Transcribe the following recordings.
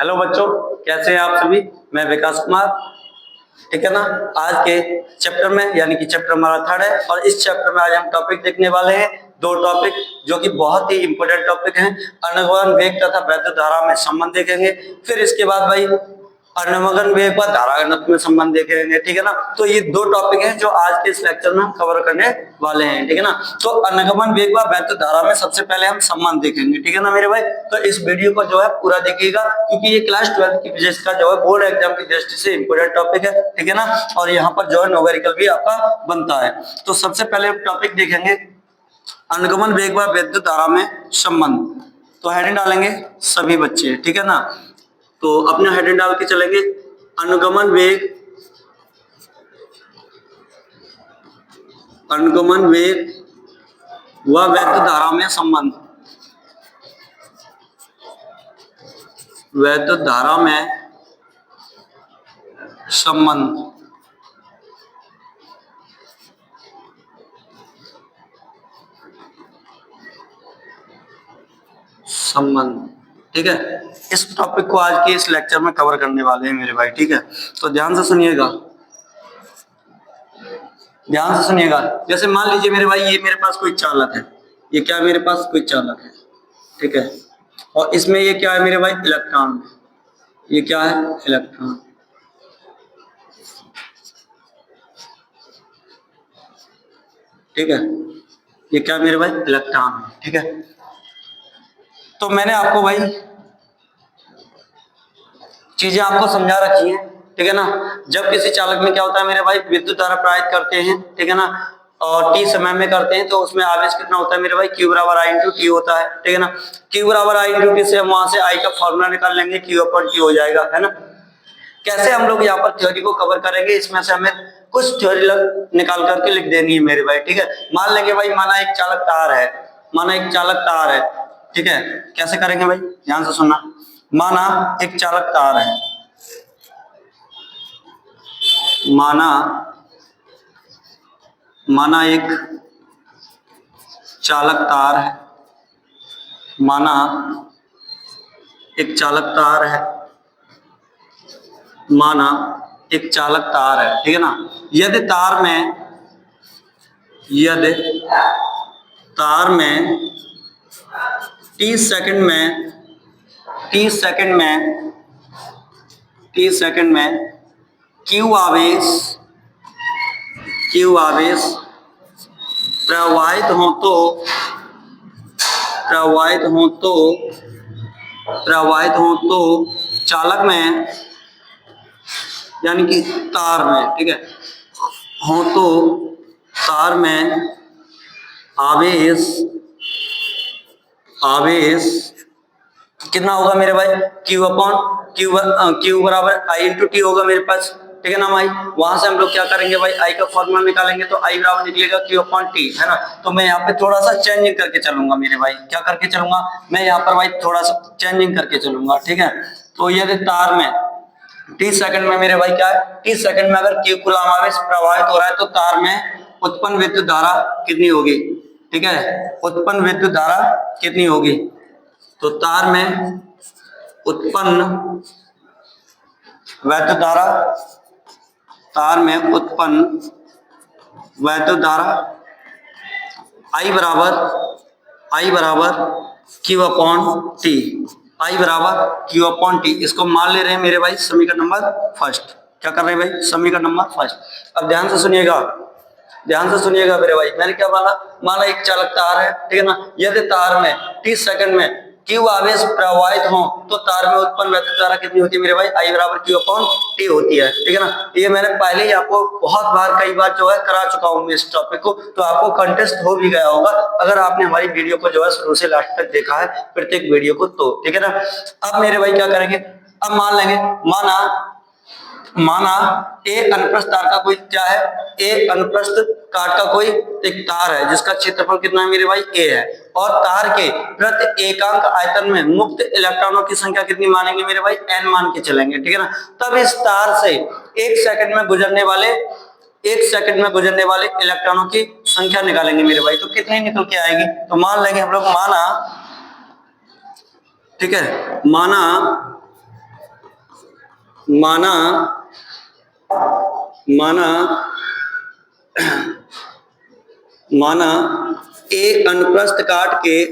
Hello बच्चों, कैसे हैं आप सभी। मैं विकास कुमार, ठीक है ना। आज के चैप्टर में यानी कि चैप्टर हमारा थर्ड है और इस चैप्टर में आज हम टॉपिक देखने वाले हैं, दो टॉपिक जो कि बहुत ही इंपॉर्टेंट टॉपिक हैं। अनवगन वेग तथा वैद्युत धारा में संबंध देखेंगे। फिर इसके बाद भाई अनवगन वेग व धारा घनत्व में संबंध देखेंगे, ठीक है ना। तो ये दो टॉपिक हैं जो आज के इस लेक्चर में हम कवर करने वाले हैं, ठीक है ना। तो अनगमन वेग व वैद्युत धारा में सबसे पहले हम संबंध देखेंगे, ठीक है ना मेरे भाई। तो इस वीडियो को जो है पूरा देखिएगा क्योंकि ये क्लास 12 की फिजिक्स का जो है बोर्ड एग्जाम की दृष्टि से इंपोर्टेंट टॉपिक है, ठीक है ना। और यहाँ पर जो है न्यूमेरिकल भी आपका बनता है। तो सबसे पहले टॉपिक देखेंगे अनगमन वेग व वैद्युत धारा में संबंध। तो हेडिंग डालेंगे सभी बच्चे, ठीक है ना। तो अपने हेडिंग डाल के चलेंगे अनुगमन वेग व वैद्युत धारा में संबंध। वैद्युत धारा में संबंध। ठीक है। इस टॉपिक को आज के इस लेक्चर में कवर करने वाले हैं मेरे भाई, ठीक है। तो ध्यान से सुनिएगा, ध्यान से सुनिएगा। जैसे मान लीजिए मेरे भाई ये मेरे पास कोई चालक है, ये क्या मेरे पास कोई चालक है, ठीक है। और इसमें ये क्या है मेरे भाई इलेक्ट्रॉन, ये क्या है इलेक्ट्रॉन, ठीक है। ये क्या मेरे भाई इलेक्ट्रॉन है, ठीक है। तो मैंने आपको भाई चीजें आपको समझा रखी है, ठीक है ना। जब किसी चालक में क्या होता है मेरे भाई विद्युत धारा प्रवाहित करते हैं, ठीक है ना, और टी समय में करते हैं तो उसमें आवेश कितना होता है मेरे भाई Q बराबर I इंटू टी होता है, ठीक है ना। Q बराबर I इंटू टी से हम वहां से I का फॉर्मूला निकाल लेंगे, Q अपन T हो जाएगा, है ना। कैसे हम लोग यहाँ पर थ्योरी को कवर करेंगे, इसमें से हमें कुछ थ्योरी निकाल करके लिख देनी है मेरे भाई, ठीक है। मान लेंगे भाई माना एक चालक तार है, माना एक चालक तार है, ठीक है। कैसे करेंगे भाई ध्यान से सुनना। माना एक चालक तार है, माना एक चालक तार है, माना एक चालक तार है, माना एक चालक तार है, ठीक है ना। यदि तार में 30 सेकंड में Q आवेश प्रवाहित हो तो चालक में यानी कि तार में, ठीक है, हो तो तार में आवेश कितना होगा मेरे भाई Q बराबर I इंटू टी होगा मेरे पास, ठीक है ना भाई। वहां से हम लोग क्या करेंगे भाई I का फॉर्मूला निकालेंगे तो I बराबर निकलेगा Q अपॉन टी, है ना। तो मैं यहाँ पे थोड़ा सा चेंजिंग करके चलूंगा मेरे भाई, क्या करके चलूंगा मैं यहाँ पर भाई थोड़ा सा चेंजिंग करके चलूंगा, ठीक है। तो यदि तार में 30 सेकंड में मेरे भाई क्या है 30 सेकंड में अगर Q कूलम आवेश प्रवाहित हो रहा है तो तार में उत्पन्न विद्युत धारा कितनी होगी, ठीक है। उत्पन्न विद्युत धारा कितनी होगी, तो तार में उत्पन्न वैद्युत धारा, तार में उत्पन्न वैद्युत धारा I बराबर Q अपॉन टी, I बराबर Q अपॉन टी। इसको मान ले रहे हैं मेरे भाई समीकरण नंबर फर्स्ट। क्या कर रहे हैं भाई समीकरण नंबर फर्स्ट। अब ध्यान से सुनिएगा, ध्यान से सुनिएगा मेरे भाई। मैंने क्या माना एक चालक तार है, ठीक है ना। यदि तार में 30 सेकंड में Q आवेश प्रवाहित हो तो तार में उत्पन्न वैद्युत धारा कितनी होती है मेरे भाई I बराबर Q अपॉन टी होती है, ठीक है ना। ये मैंने पहले ही आपको बहुत बार कई बार जो है करा चुका हूँ इस टॉपिक को, तो आपको कंटेस्ट हो भी गया होगा अगर आपने हमारी वीडियो को जो है शुरू से लास्ट तक देखा है प्रत्येक वीडियो को, तो ठीक है ना। अब मेरे भाई क्या करेंगे, अब मान लेंगे माना एक अनुप्रस्थ तार का कोई क्या है, एक अनुप्रस्थ काट का कोई एक तार है जिसका क्षेत्रफल कितना है मेरे भाई A है, और तार के प्रति एकांक आयतन में मुक्त इलेक्ट्रॉनों की संख्या कितनी मानेंगे मेरे भाई N मान के चलेंगे, ठीक है ना। तब इस तार से एक सेकंड में गुजरने वाले इलेक्ट्रॉनों की संख्या निकालेंगे मेरे भाई। तो कितनी निकल के आएगी, तो मान लेंगे हम लोग ठीक है, माना माना माना ए अनुप्रस्थ काट के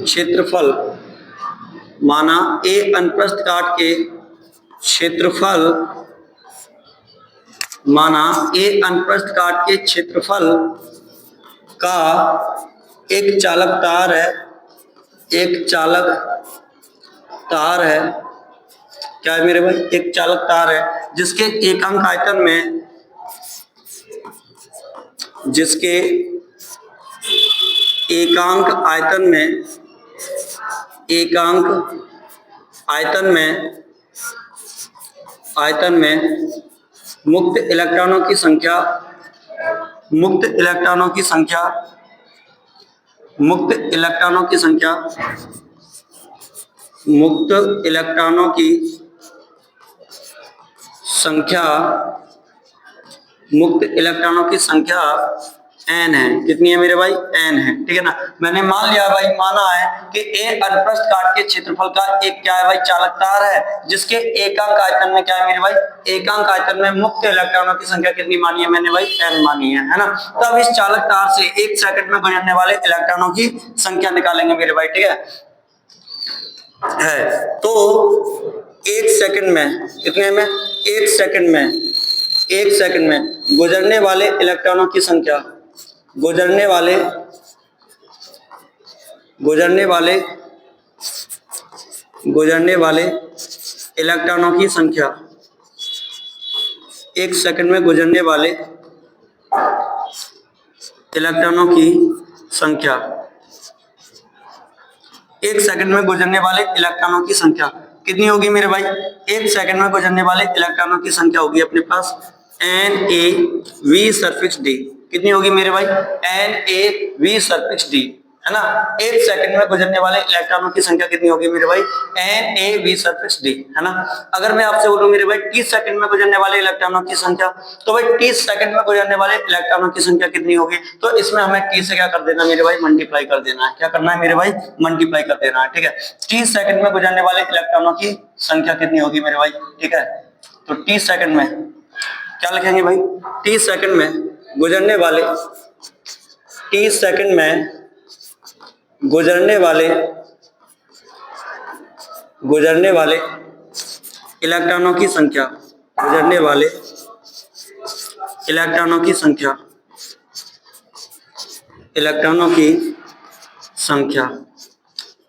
क्षेत्रफल, माना ए अनुप्रस्थ काट के क्षेत्रफल, माना ए अनुप्रस्थ काट के क्षेत्रफल का एक चालक तार है, क्या है मेरे भाई, एक चालक तार है जिसके एकांक आयतन में मुक्त इलेक्ट्रॉनों की संख्या n है। कितनी है मेरे भाई, n है, ठीक है ना। मैंने मान लिया भाई, माना है कि ए अनुप्रस्थ काट के क्षेत्रफल का एक क्या है भाई, चालक तार है जिसके एकांक आयतन में क्या है मेरे भाई, एकांक आयतन में मुक्त इलेक्ट्रॉनों की संख्या कितनी मानी है मैंने भाई, n मानी है ना। तब इस चालक तार से 1 सेकंड में गुजरने वाले इलेक्ट्रॉनों की संख्या निकालेंगे मेरे भाई, ठीक है। तो 1 सेकंड में कितने में, 1 सेकंड में गुजरने वाले इलेक्ट्रॉनों की संख्या, गुजरने वाले इलेक्ट्रॉनों की संख्या, 1 सेकंड में गुजरने वाले इलेक्ट्रॉनों की संख्या, 1 सेकंड में गुजरने वाले इलेक्ट्रॉनों की संख्या कितनी होगी मेरे भाई, 1 सेकंड में गुजरने वाले इलेक्ट्रॉनों की संख्या होगी अपने पास NaV सफिक्स D। कितनी होगी मेरे भाई, NaV सफिक्स D, है ना। 1 सेकंड में गुजरने वाले इलेक्ट्रॉनों की संख्या कितनी होगी मेरे भाई, NaV सफिक्स D, है ना। अगर मैं आपसे बोलूं मेरे भाई 30 सेकंड में गुजरने वाले इलेक्ट्रॉनों की संख्या, तो भाई 30 सेकंड में गुजरने वाले इलेक्ट्रॉनों की संख्या कितनी होगी, तो इसमें हमें T से क्या कर देना मेरे भाई, मल्टीप्लाई कर देना है। क्या करना है मेरे भाई, मल्टीप्लाई कर देना है, ठीक है। 30 सेकंड में गुजरने वाले इलेक्ट्रॉनों की संख्या कितनी होगी मेरे भाई, ठीक है। तो 30 सेकंड में क्या लिखेंगे भाई, 30 सेकंड में गुजरने वाले, 30 सेकंड में गुजरने वाले इलेक्ट्रॉनों की संख्या, गुजरने वाले इलेक्ट्रॉनों की संख्या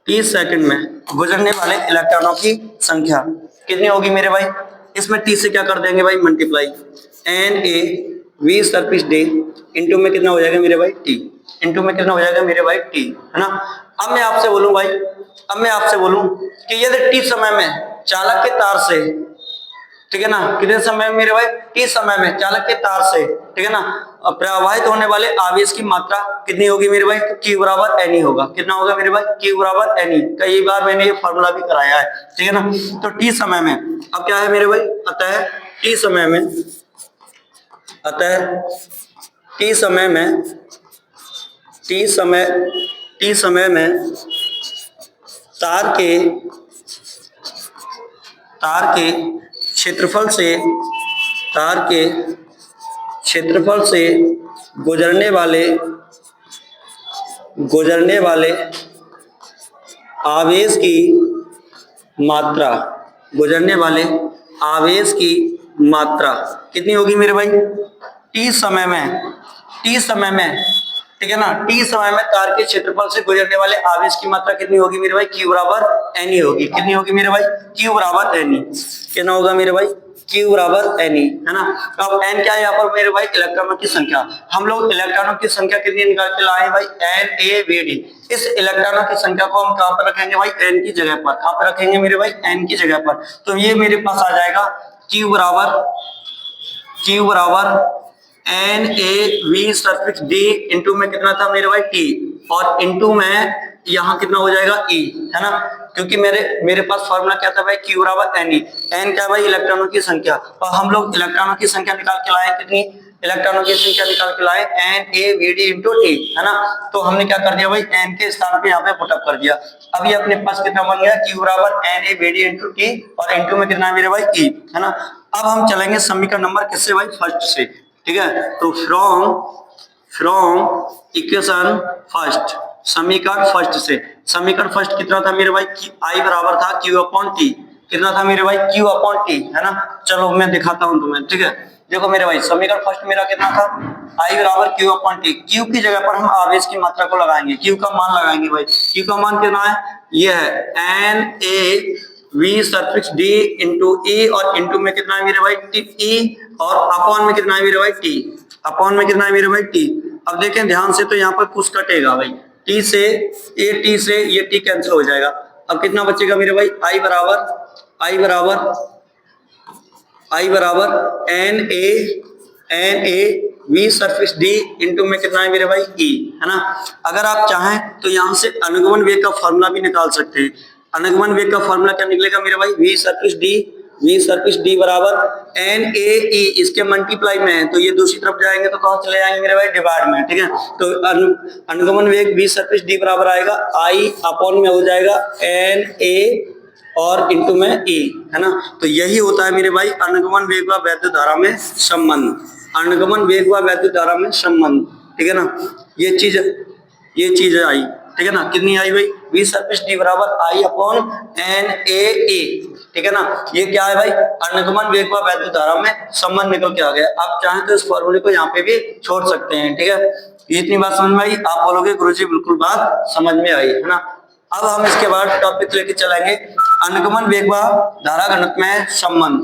30 सेकंड में गुजरने वाले इलेक्ट्रॉनों की संख्या कितनी होगी मेरे भाई, इसमें T से क्या कर देंगे भाई, multiply, NaV suffix D into में कितना हो जाएगा मेरे भाई, T, इंटू में कितना हो जाएगा मेरे भाई, T, है ना। अब मैं आपसे बोलूं भाई, कि यदि T समय में चालक के तार से, ठीक है ना, कितने समय में मेरे भाई, T समय में चालक के तार से, ठीक है ना, प्रवाहित होने वाले आवेश की मात्रा कितनी होगी मेरे भाई, तो Q बराबर Ne होगा। कितना होगा मेरे भाई, Q बराबर Ne। कई बार मैंने ये फॉर्मूला भी कराया है, ठीक है ना। तो T समय में अब क्या है मेरे भाई, अतः T समय में तार के क्षेत्रफल से गुजरने वाले आवेश की मात्रा कितनी होगी मेरे भाई, T समय में, ठीक है ना, T समय में तार के क्षेत्रफल से गुजरने वाले आवेश की मात्रा कितनी होगी मेरे भाई, Q बराबर Ne होगी। कितनी होगी मेरे भाई, Q बराबर Ne। कितना होगा मेरे भाई, Q बराबर Ne, है ना। अब N क्या है यहाँ पर मेरे भाई, इलेक्ट्रॉनों की संख्या। हम लोग इलेक्ट्रॉनों की संख्या कितनी निकाल के लाए भाई, NaVd। इस इलेक्ट्रॉनों की संख्या को हम कहाँ पर रखेंगे भाई, N की जगह पर। कहाँ पर रखेंगे मेरे भाई, N की जगह पर। तो ये मेरे पास आ जाएगा Q बराबर NaV सफिक्स D इंटू में कितना था मेरे भाई, T, और इंटू में यहाँ कितना हो जाएगा E, है ना। क्योंकि मेरे पास फॉर्मूला क्या था भाई, Q बराबर Ne। N क्या भाई, इलेक्ट्रॉनों की संख्या, और हम लोग इलेक्ट्रॉनों की संख्या निकाल के लाए कितनी, इलेक्ट्रॉनों की संख्या निकाल के लाए NaVd इंटू टी, है ना। तो हमने क्या कर दिया भाई, n के स्थान पे यहाँ पे पुटअप कर दिया। अब ये अपने पास कितना बन गया, Q बराबर NaVd इंटू टी, और इंटू में कितना है मेरे भाई E, है ना। अब हम चलेंगे समीकरण नंबर किससे भाई, फर्स्ट से, ठीक है। तो फ्रॉम इक्वेशन फर्स्ट, समीकरण फर्स्ट से, समीकरण फर्स्ट कितना था मेरे भाई, I बराबर था Q अपॉन टी, कितना था मेरे भाई, Q अपॉन टी, है ना। चलो मैं दिखाता हूं तुम्हें, ठीक है। देखो मेरे भाई समीकरण फर्स्ट मेरा कितना था, I बराबर Q अपॉन टी। Q की जगह पर हम आवेश की मात्रा को लगाएंगे, Q का मान लगाएंगे भाई। Q का मान कितना है, ये है NaV suffix D into E, और इंटू में कितना है मेरे भाई E, और अपॉन में कितना है मेरे भाई T, अपॉन में कितना है मेरे भाई T। अब देखें ध्यान से, तो यहाँ पर कुछ कटेगा भाई, T से ये T कैंसिल हो जाएगा। अब कितना बचेगा मेरे भाई, I बराबर NaV सरफेस D इंटू में कितना है मेरे भाई E, है ना। अगर आप चाहें तो यहाँ से अनुगमन वेग का फॉर्मूला भी निकाल सकते हैं। अनुगमन वेग का फॉर्मूला क्या निकलेगा मेरे भाई, V सरफेस D बराबर NaE, इसके मल्टीप्लाई में है तो ये दूसरी तरफ जाएंगे तो कहाँ चले जाएंगे मेरे भाई, डिवाइड में, ठीक है। तो अनुगमन वेग V सरफेस D बराबर आएगा I अपॉन में हो जाएगा Na और इंटू में E, है ना। तो यही होता है मेरे भाई अनुगमन वेग व वैद्युत धारा में संबंध, अनुगमन वेग व वैद्युत धारा में संबंध, ठीक है ना। ये चीज आई, ठीक है ना। कितनी आई भाई, V सरफेस D बराबर I अपॉन NaE, ठीक है ना। ये क्या है भाई, अनुगमन वेग व वैद्युत धारा में संबंध निकल के आ गया। आप चाहें तो इस फॉर्मूले को यहाँ पे भी छोड़ सकते हैं, ठीक है। ये इतनी बात समझ में आई, आप बोलोगे गुरुजी बिल्कुल बात समझ में आई, है ना। अब हम इसके बाद टॉपिक लेके चलेंगे अनुगमन वेग व धारा घनत्व में संबंध।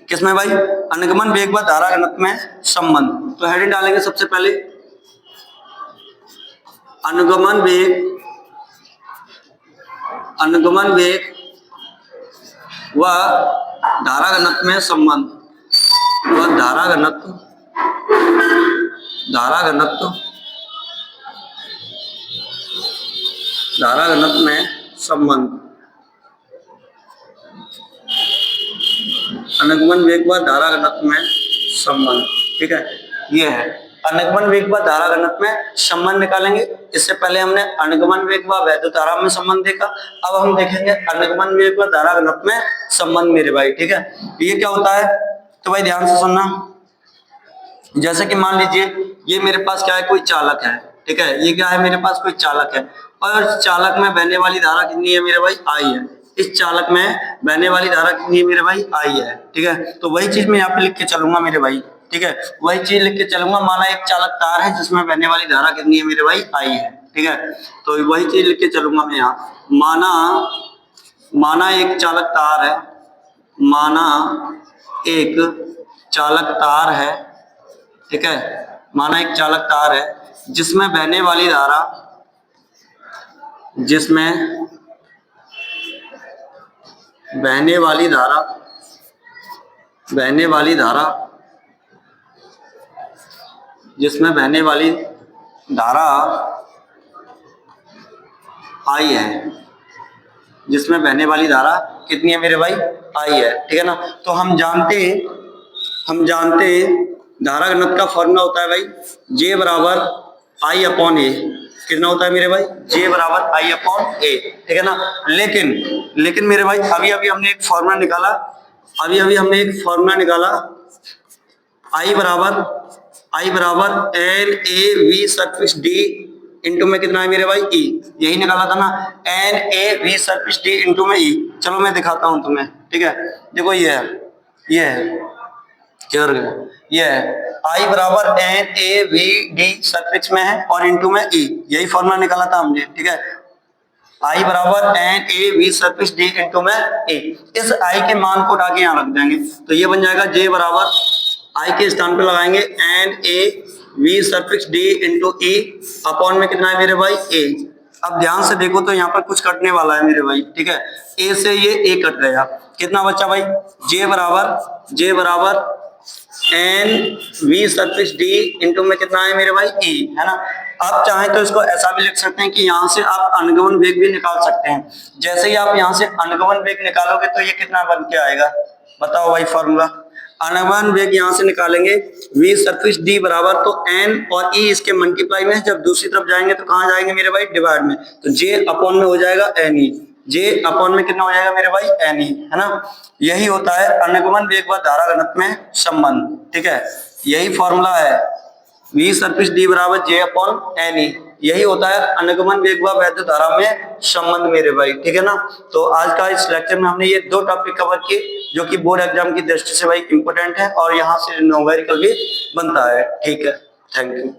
किसमें भाई, अनुगमन वेग व धारा घनत्व में संबंध। तो हेडिंग डालेंगे सबसे पहले अनुगमन वेग व धारा घनत्व में संबंध, व धारा घनत्व में संबंध, अनुगमन वेग व धारा घनत्व में संबंध, ठीक है। ये है अनुगमन वेग व धारा घनत्व में संबंध निकालेंगे। इससे पहले हमने अनुगमन वेग व वैद्युत धारा में संबंध देखा, अब हम देखेंगे अनुगमन वेग व धारा घनत्व में संबंध मेरे भाई, ठीक है। ये क्या होता है, तो भाई ध्यान से सुनना। जैसे कि मान लीजिए ये मेरे पास क्या है, कोई चालक है, ठीक है। ये क्या है, मेरे पास कोई चालक है, और चालक में बहने वाली धारा कितनी है मेरे भाई, I है। इस चालक में बहने वाली धारा कितनी है मेरे भाई, I है, ठीक है। तो वही चीज मैं यहाँ पे लिख के चलूंगा मेरे भाई, ठीक है। वही चीज लिख के चलूंगा, माना एक चालक तार है जिसमें बहने वाली धारा कितनी है मेरे भाई, I है, ठीक है। तो वही चीज लिख के चलूंगा मैं यहाँ, माना एक चालक तार है, माना एक चालक तार है, ठीक है। माना एक चालक तार है जिसमें बहने वाली धारा, जिसमें बहने वाली धारा I है, जिसमें बहने वाली धारा कितनी है मेरे भाई, I है, ठीक है ना। तो हम जानते हैं धारा घनत्व का फॉर्मूला होता है भाई J बराबर I अपॉन ए। कितना होता है मेरे भाई, J बराबर I अपॉन ए, ठीक है ना। लेकिन मेरे भाई अभी हमने एक फॉर्मूला निकाला, I बराबर NaV सरफेस D इंटू में कितना है मेरे भाई, E। यही निकाला था ना, NaV सरफेस D इंटू में E। चलो मैं दिखाता हूं तुम्हें, ठीक है। देखो ये है किधर गया, ये है I बराबर NaVD सफिक्स में है और इंटू में E। यही फॉर्मूला निकाला था हमने, ठीक है। I बराबर NaV सफिक्स D इंटू में E। इस I के मान को उठा के यहाँ रख देंगे तो ये बन जाएगा J बराबर I के स्थान पे लगाएंगे NaV suffix D into E upon में कितना है मेरे भाई, A। अब ध्यान से देखो तो यहाँ पर कुछ कटने वाला है मेरे भाई, ठीक है। A से ये A कट गया, कितना बचा भाई, J बराबर NV सफिक्स D इंटू में कितना है मेरे भाई, E, है ना। आप चाहें तो इसको ऐसा भी लिख सकते हैं कि यहाँ से आप अनुगमन वेग भी निकाल सकते हैं। जैसे ही आप यहाँ से अनुगमन वेग निकालोगे तो ये कितना बन के आएगा, बताओ भाई फॉर्मूला। अनुगमन वेग यहाँ से निकालेंगे, v सरफेस d बराबर, तो n और e इसके मल्टीप्लाई में है, जब दूसरी तरफ जाएंगे तो कहाँ जाएंगे मेरे भाई, डिवाइड में, तो j अपॉन में हो जाएगा ne, j अपॉन में कितना हो जाएगा मेरे भाई, ne, है ना। यही होता है अनुगमन वेग व धारा घनत्व में संबंध, ठीक है, यही फॉर्मूला है, v सरफेस d बराबर j अपॉन ne, यही होता है अनुगमन वेग व वैद्युत धारा में संबंध मेरे भाई, ठीक है ना। तो आज का इस लेक्चर में हमने ये दो टॉपिक कवर किए जो कि बोर्ड एग्जाम की दृष्टि से भाई इंपॉर्टेंट है और यहाँ से न्यूमेरिकल भी बनता है, ठीक है। Thank you.